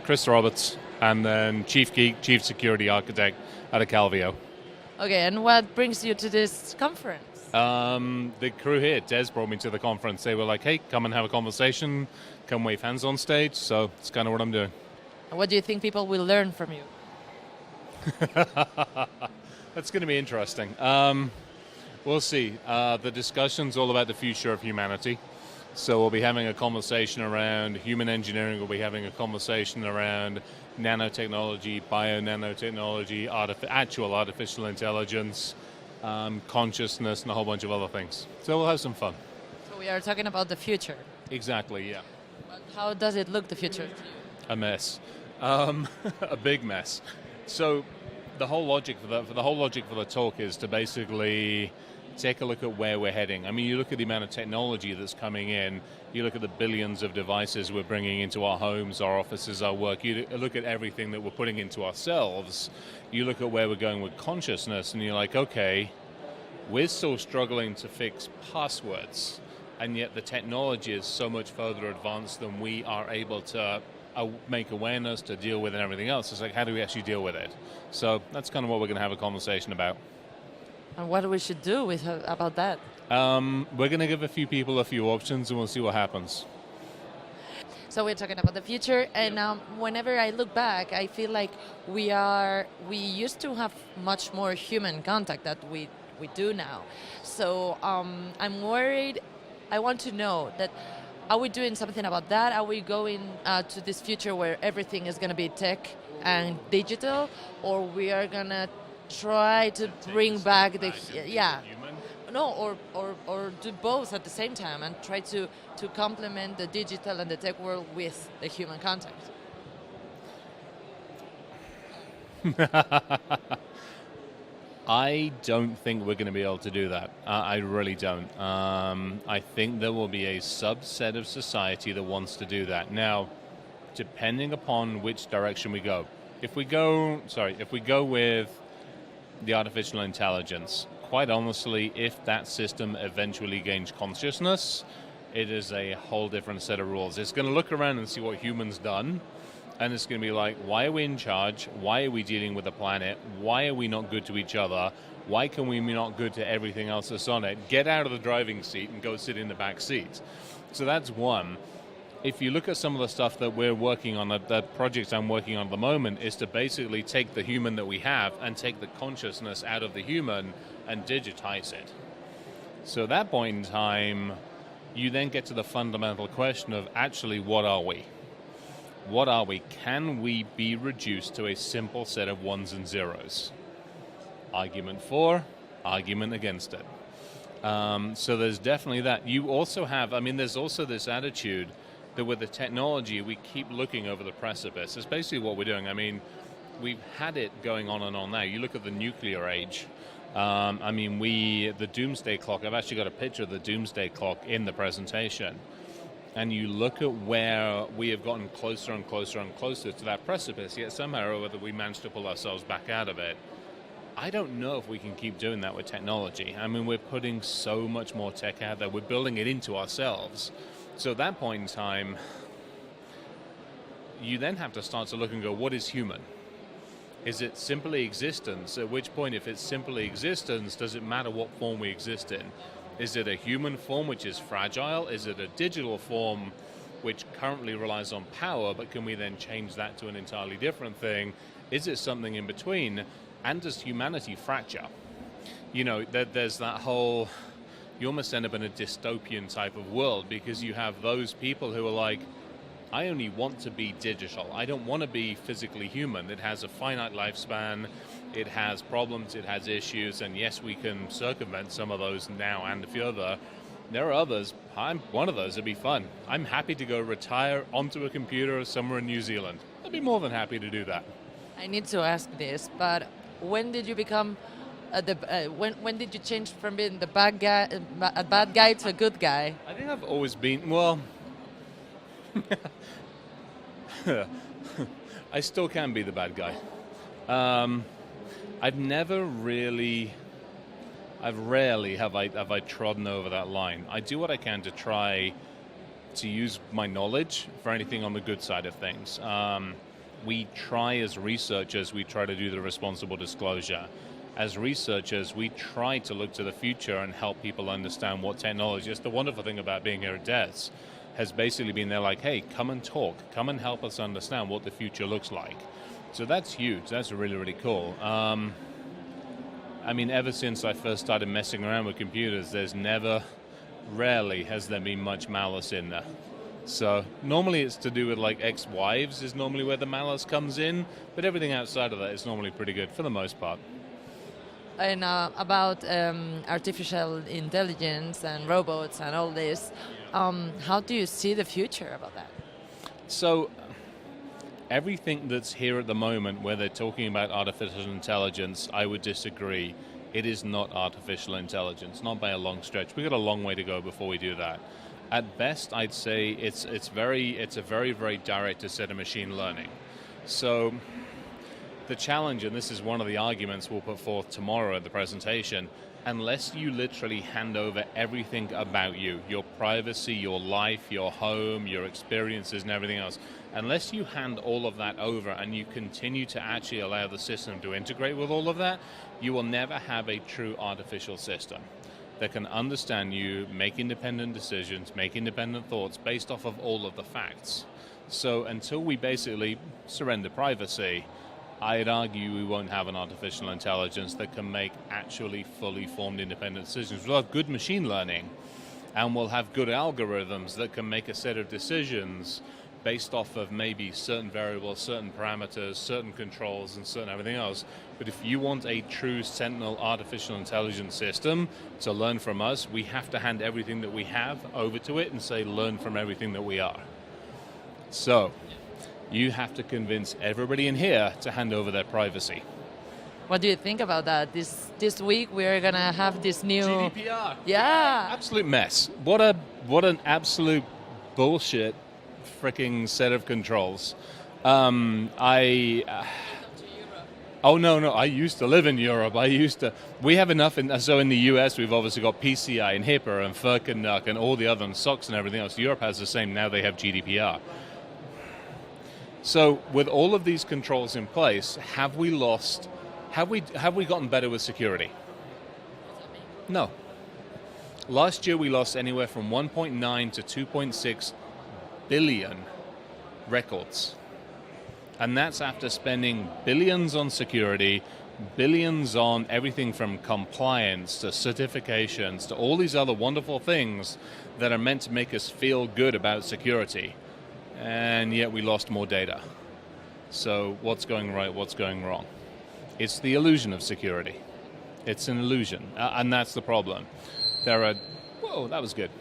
Chris Roberts, and then Chief Geek, Chief Security Architect at Calvio. Okay, and what brings you to this conference? The crew here, Des, brought me to the conference. They were like, hey, come and have a conversation, come wave hands on stage. So it's kind of what I'm doing. And what do you think people will learn from you? That's going to be interesting. We'll see. The discussion's all about the future of humanity. So we'll be having a conversation around human engineering. We'll be having a conversation around nanotechnology, bio-nanotechnology, actual artificial intelligence, consciousness, and a whole bunch of other things. So we'll have some fun. So we are talking about the future. Exactly, yeah. But how does it look, the future? A mess. A big mess. So the whole logic for the talk is to basically take a look at where we're heading. I mean, you look at the amount of technology that's coming in, you look at the billions of devices we're bringing into our homes, our offices, our work, you look at everything that we're putting into ourselves, you look at where we're going with consciousness, and you're like, okay, we're still struggling to fix passwords, and yet the technology is so much further advanced than we are able to make awareness, to deal with, and everything else. It's like, how do we actually deal with it? So that's kind of what we're going to have a conversation about. And what we should do about that? We're going to give a few people a few options, and we'll see what happens. So we're talking about the future, and whenever I look back, I feel like we used to have much more human contact that we do now. So I'm worried. I want to know that, are we doing something about that? Are we going to this future where everything is going to be tech and digital, or we are going to try to bring back the human? No, or do both at the same time and try to complement the digital and the tech world with the human contact? I don't think we're going to be able to do that. I really don't. I think there will be a subset of society that wants to do that. Now, depending upon which direction we go. If we go with the artificial intelligence, quite honestly, if that system eventually gains consciousness, it is a whole different set of rules. It's going to look around and see what humans done, and it's going to be like, why are we in charge? Why are we dealing with the planet? Why are we not good to each other? Why can we be not good to everything else that's on it? Get out of the driving seat and go sit in the back seat. So that's one. If you look at some of the stuff that we're working on, the projects I'm working on at the moment, is to basically take the human that we have and take the consciousness out of the human and digitize it. So at that point in time, you then get to the fundamental question of actually, what are we? What are we? Can we be reduced to a simple set of ones and zeros? Argument for, argument against it. So there's definitely that. You also have, there's also this attitude that with the technology, we keep looking over the precipice. It's basically what we're doing. We've had it going on and on now. You look at the nuclear age. The doomsday clock, I've actually got a picture of the doomsday clock in the presentation. And you look at where we have gotten closer and closer and closer to that precipice, yet somehow or other we managed to pull ourselves back out of it. I don't know if we can keep doing that with technology. We're putting so much more tech out there. We're building it into ourselves. So at that point in time, you then have to start to look and go, what is human? Is it simply existence? At which point, if it's simply existence, does it matter what form we exist in? Is it a human form which is fragile? Is it a digital form which currently relies on power, but can we then change that to an entirely different thing? Is it something in between? And does humanity fracture? There's that whole, you almost end up in a dystopian type of world, because you have those people who are like, I only want to be digital. I don't want to be physically human. It has a finite lifespan. It has problems. It has issues. And yes, we can circumvent some of those now and further. There are others. I'm one of those. It'd be fun. I'm happy to go retire onto a computer somewhere in New Zealand. I'd be more than happy to do that. I need to ask this, but when did you become when did you change from being the bad guy to a good guy? I think I've always been, well, I still can be the bad guy. I've rarely have I trodden over that line. I do what I can to try to use my knowledge for anything on the good side of things. We try as researchers, we try to do the responsible disclosure. As researchers, we try to look to the future and help people understand what technology is. The wonderful thing about being here at DES has basically been they're like, hey, come and talk, come and help us understand what the future looks like. So that's huge, that's really, really cool. I mean, ever since I first started messing around with computers, rarely has there been much malice in there. So normally it's to do with like ex-wives is normally where the malice comes in, but everything outside of that is normally pretty good for the most part. And about artificial intelligence and robots and all this, how do you see the future about that? So everything that's here at the moment where they're talking about artificial intelligence, I would disagree. It is not artificial intelligence, not by a long stretch. We've got a long way to go before we do that. At best, I'd say it's a very, very direct set of machine learning. So the challenge, and this is one of the arguments we'll put forth tomorrow at the presentation, unless you literally hand over everything about you, your privacy, your life, your home, your experiences and everything else, unless you hand all of that over and you continue to actually allow the system to integrate with all of that, you will never have a true artificial system that can understand you, make independent decisions, make independent thoughts based off of all of the facts. So until we basically surrender privacy, I'd argue we won't have an artificial intelligence that can make actually fully formed independent decisions. We'll have good machine learning, and we'll have good algorithms that can make a set of decisions based off of maybe certain variables, certain parameters, certain controls, and certain everything else. But if you want a true Sentinel artificial intelligence system to learn from us, we have to hand everything that we have over to it and say, learn from everything that we are. So you have to convince everybody in here to hand over their privacy. What do you think about that? This week we're gonna have this new GDPR. Yeah. Absolute mess. What an absolute bullshit freaking set of controls. Oh no, I used to live in Europe. We have enough so in the US we've obviously got PCI and HIPAA and FERC and NUC and all the other SOX and everything else. Europe has the same, now they have GDPR. So with all of these controls in place, have we gotten better with security? No. Last year we lost anywhere from 1.9 to 2.6 billion records. And that's after spending billions on security, billions on everything from compliance to certifications to all these other wonderful things that are meant to make us feel good about security. And yet we lost more data. So what's going right, what's going wrong? It's the illusion of security. It's an illusion, and that's the problem. Whoa, that was good.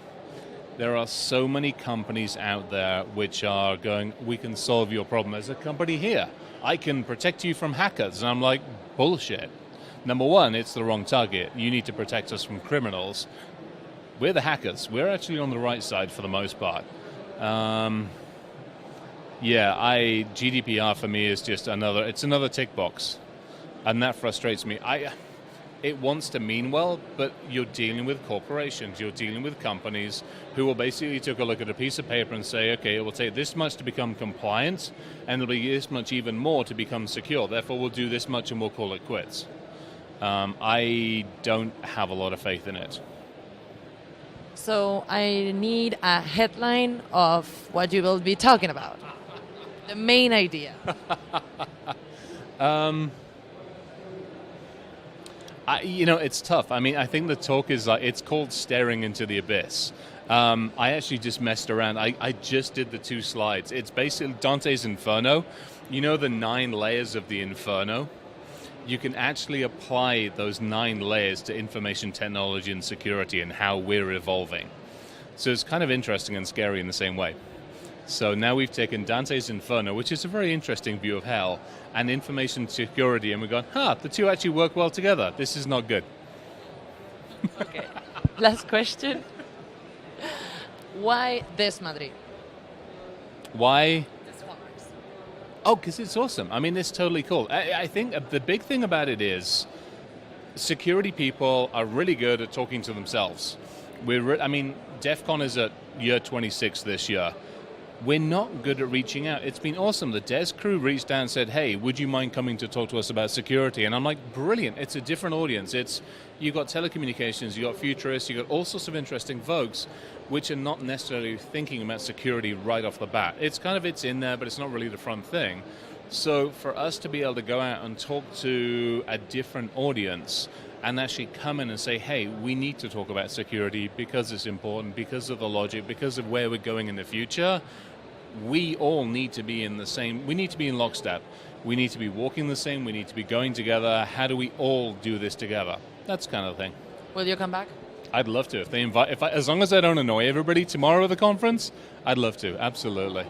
There are so many companies out there which are going, we can solve your problem. There's a company here, I can protect you from hackers. And I'm like, bullshit. Number one, it's the wrong target. You need to protect us from criminals. We're the hackers. We're actually on the right side for the most part. GDPR for me is just another tick box. And that frustrates me. It wants to mean well, but you're dealing with corporations, you're dealing with companies who will basically take a look at a piece of paper and say, okay, it will take this much to become compliant, and it'll be this much even more to become secure. Therefore, we'll do this much and we'll call it quits. I don't have a lot of faith in it. So I need a headline of what you will be talking about. The main idea. It's tough. I mean, I think the talk is it's called Staring into the Abyss. I actually just messed around. I just did the 2 slides. It's basically Dante's Inferno. You know the 9 layers of the Inferno? You can actually apply those 9 layers to information technology and security and how we're evolving. So it's kind of interesting and scary in the same way. So now we've taken Dante's Inferno, which is a very interesting view of hell, and information security, and we've gone, the 2 actually work well together. This is not good. Okay. Last question. Why DES Madrid? Why? Oh, because it's awesome. I mean, it's totally cool. I think the big thing about it is security people are really good at talking to themselves. I mean, DEF CON is at year 26 this year. We're not good at reaching out. It's been awesome. The Des crew reached out and said, hey, would you mind coming to talk to us about security? And I'm like, brilliant. It's a different audience. You've got telecommunications, you've got futurists, you've got all sorts of interesting folks which are not necessarily thinking about security right off the bat. It's in there, but it's not really the front thing. So for us to be able to go out and talk to a different audience and actually come in and say, hey, we need to talk about security because it's important, because of the logic, because of where we're going in the future, we all need to be we need to be in lockstep. We need to be walking the same, we need to be going together. How do we all do this together? That's kind of the thing. Will you come back? I'd love to. As long as I don't annoy everybody tomorrow at the conference, I'd love to, absolutely.